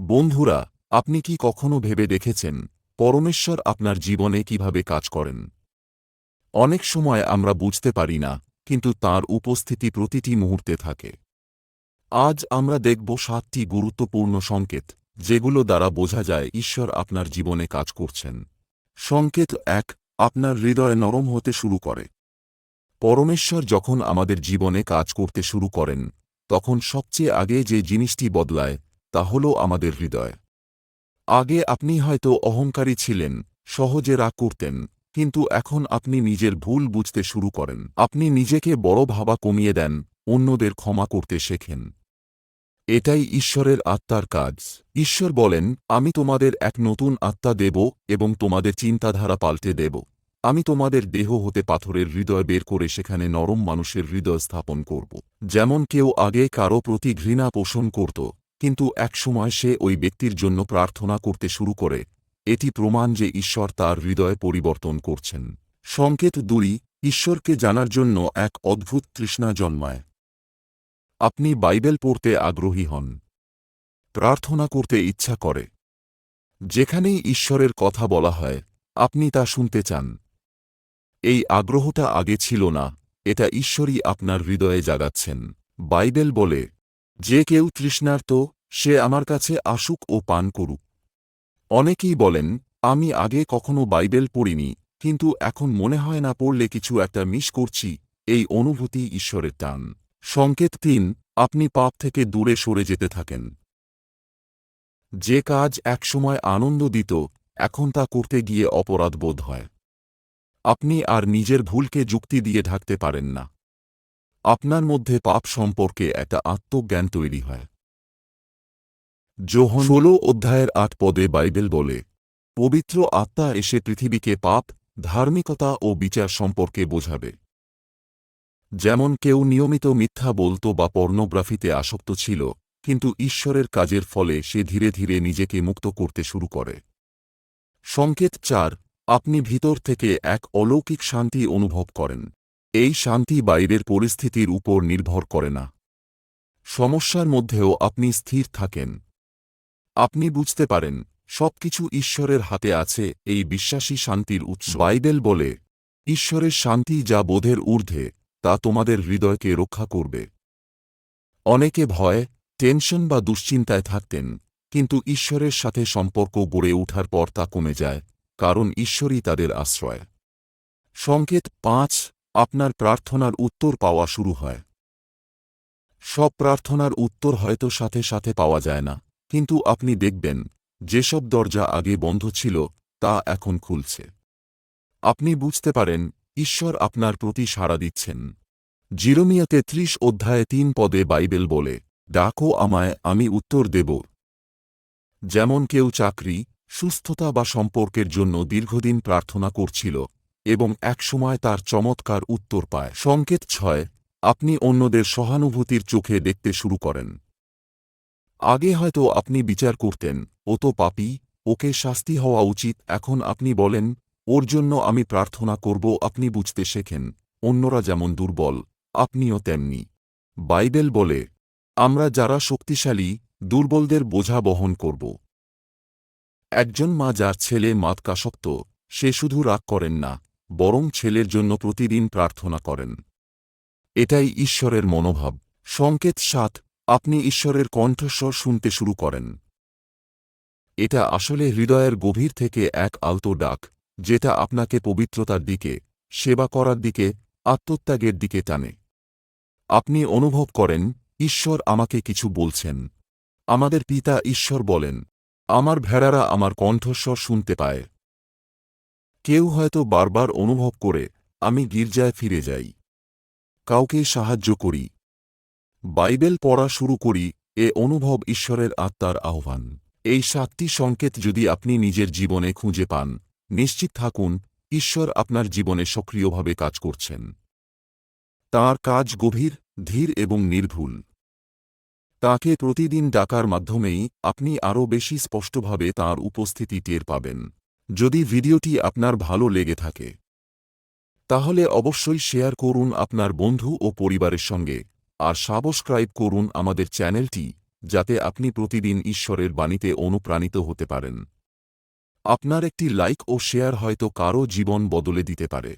বন্ধুরা, আপনি কি কখনো ভেবে দেখেছেন পরমেশ্বর আপনার জীবনে কিভাবে কাজ করেন? অনেক সময় আমরা বুঝতে পারি না, কিন্তু তাঁর উপস্থিতি প্রতিটি মুহূর্তে থাকে। আজ আমরা দেখব ৭টি গুরুত্বপূর্ণ সংকেত, যেগুলো দ্বারা বোঝা যায় ঈশ্বর আপনার জীবনে কাজ করছেন। সংকেত ১, আপনার হৃদয় নরম হতে শুরু করে। পরমেশ্বর যখন আমাদের জীবনে কাজ করতে শুরু করেন, তখন সবচেয়ে আগে যে জিনিসটি বদলায় তা হল আমাদের হৃদয়। আগে আপনি হয়তো অহংকারী ছিলেন, সহজে রাগ করতেন, কিন্তু এখন আপনি নিজের ভুল বুঝতে শুরু করেন। আপনি নিজেকে বড় ভাবা কমিয়ে দেন, অন্যদের ক্ষমা করতে শেখেন। এটাই ঈশ্বরের আত্মার কাজ। ঈশ্বর বলেন, আমি তোমাদের এক নতুন আত্মা দেব এবং তোমাদের চিন্তাধারা পাল্টে দেব। আমি তোমাদের দেহ হতে পাথরের হৃদয় বের করে সেখানে নরম মানুষের হৃদয় স্থাপন করব। যেমন কেউ আগে কারো প্রতি ঘৃণা পোষণ করত, কিন্তু একসময় সে ওই ব্যক্তির জন্য প্রার্থনা করতে শুরু করে। এটি প্রমাণ যে ঈশ্বর তার হৃদয় পরিবর্তন করছেন। সংকেত ২, ঈশ্বরকে জানার জন্য এক অদ্ভুত তৃষ্ণা জন্মায়। আপনি বাইবেল পড়তে আগ্রহী হন, প্রার্থনা করতে ইচ্ছা করে। যেখানেই ঈশ্বরের কথা বলা হয়, আপনি তা শুনতে চান। এই আগ্রহটা আগে ছিল না, এটা ঈশ্বরই আপনার হৃদয়ে জাগাচ্ছেন। বাইবেল বলে, যে কেউ তৃষ্ণার্ত, সে আমার কাছে আসুক ও পান করুক। অনেকেই বলেন, আমি আগে কখনো বাইবেল পড়িনি, কিন্তু এখন মনে হয় না পড়লে কিছু একটা মিস করছি। এই অনুভূতি ঈশ্বরের টান। সংকেত ৩, আপনি পাপ থেকে দূরে সরে যেতে থাকেন। যে কাজ একসময় আনন্দ দিত, এখন তা করতে গিয়ে অপরাধ বোধ হয়। আপনি আর নিজের ভুলকে যুক্তি দিয়ে ঢাকতে পারেন না। আপনার মধ্যে পাপ সম্পর্কে একটা আত্মজ্ঞান তৈরি হয়। যোহন 16:8 বাইবেল বলে, পবিত্র আত্মা এসে পৃথিবীকে পাপ, ধার্মিকতা ও বিচার সম্পর্কে বোঝাবে। যেমন কেউ নিয়মিত মিথ্যা বলত বা পর্নোগ্রাফিতে আসক্ত ছিল, কিন্তু ঈশ্বরের কাজের ফলে সে ধীরে ধীরে নিজেকে মুক্ত করতে শুরু করে। সংকেত ৪, আপনি ভিতর থেকে এক অলৌকিক শান্তি অনুভব করেন। এই শান্তি বাইরের পরিস্থিতির উপর নির্ভর করে না। সমস্যার মধ্যেও আপনি স্থির থাকেন। আপনি বুঝতে পারেন, সবকিছু ঈশ্বরের হাতে আছে। এই বিশ্বাসী শান্তির উৎস। বাইবেল বলে, ঈশ্বরের শান্তি যা বোধের ঊর্ধ্বে, তা তোমাদের হৃদয়কে রক্ষা করবে। অনেকে ভয়, টেনশন বা দুশ্চিন্তায় থাকতেন, কিন্তু ঈশ্বরের সাথে সম্পর্ক গড়ে ওঠার পর তা কমে যায়, কারণ ঈশ্বরই তাদের আশ্রয়। সংকেত ৫, আপনার প্রার্থনার উত্তর পাওয়া শুরু হয়। সব প্রার্থনার উত্তর হয়তো সাথে সাথে পাওয়া যায় না, কিন্তু আপনি দেখবেন, যেসব দরজা আগে বন্ধ ছিল, তা এখন খুলছে। আপনি বুঝতে পারেন, ঈশ্বর আপনার প্রতি সাড়া দিচ্ছেন। জিরমিয়া 33:3 বাইবেল বলে, ডাকো আমায়, আমি উত্তর দেব। যেমন কেউ চাকরি, সুস্থতা বা সম্পর্কের জন্য দীর্ঘদিন প্রার্থনা করছিল, এবং একসময় তার চমৎকার উত্তর পায়। সংকেত ৬, আপনি অন্যদের সহানুভূতির চোখে দেখতে শুরু করেন। আগে হয়তো আপনি বিচার করতেন, ও তো পাপী, ওকে শাস্তি হওয়া উচিত। এখন আপনি বলেন, ওর জন্য আমি প্রার্থনা করব। আপনি বুঝতে শেখেন, অন্যরা যেমন দুর্বল, আপনিও তেমনি। বাইবেল বলে, আমরা যারা শক্তিশালী, দুর্বলদের বোঝা বহন করব। একজন মা যার ছেলে মাদকাসক্ত, সে শুধু রাগ করেন না, বরং ছেলের জন্য প্রতিদিন প্রার্থনা করেন। এটাই ঈশ্বরের মনোভাব। সংকেত ৭, আপনি ঈশ্বরের কণ্ঠস্বর শুনতে শুরু করেন। এটা আসলে হৃদয়ের গভীর থেকে এক আলতো ডাক, যেটা আপনাকে পবিত্রতার দিকে, সেবা করার দিকে, আত্মত্যাগের দিকে টানে। আপনি অনুভব করেন, ঈশ্বর আমাকে কিছু বলছেন। আমাদের পিতা ঈশ্বর বলেন, আমার ভেড়ারা আমার কণ্ঠস্বর শুনতে পায়। কেউ হয়তো বারবার অনুভব করে, আমি গির্জায় ফিরে যাই, কাউকে সাহায্য করি, বাইবেল পড়া শুরু করি। এ অনুভব ঈশ্বরের আত্মার আহ্বান। এই ৭টি সংকেত যদি আপনি নিজের জীবনে খুঁজে পান, নিশ্চিত থাকুন, ঈশ্বর আপনার জীবনে সক্রিয়ভাবে কাজ করছেন। তাঁর কাজ গভীর, ধীর এবং নির্ভুল। তাঁকে প্রতিদিন ডাকার মাধ্যমেই আপনি আরও বেশি স্পষ্টভাবে তাঁর উপস্থিতি টের পাবেন। যদি ভিডিওটি আপনার ভালো লেগে থাকে, তাহলে অবশ্যই শেয়ার করুন আপনার বন্ধু ও পরিবারের সঙ্গে, আর সাবস্ক্রাইব করুন আমাদের চ্যানেলটি। যাতে আপনি প্রতিদিন ঈশ্বরের বাণীতে অনুপ্রাণিত হতে পারেন। আপনার একটি লাইক ও শেয়ার হয়তো কারও জীবন বদলে দিতে পারে।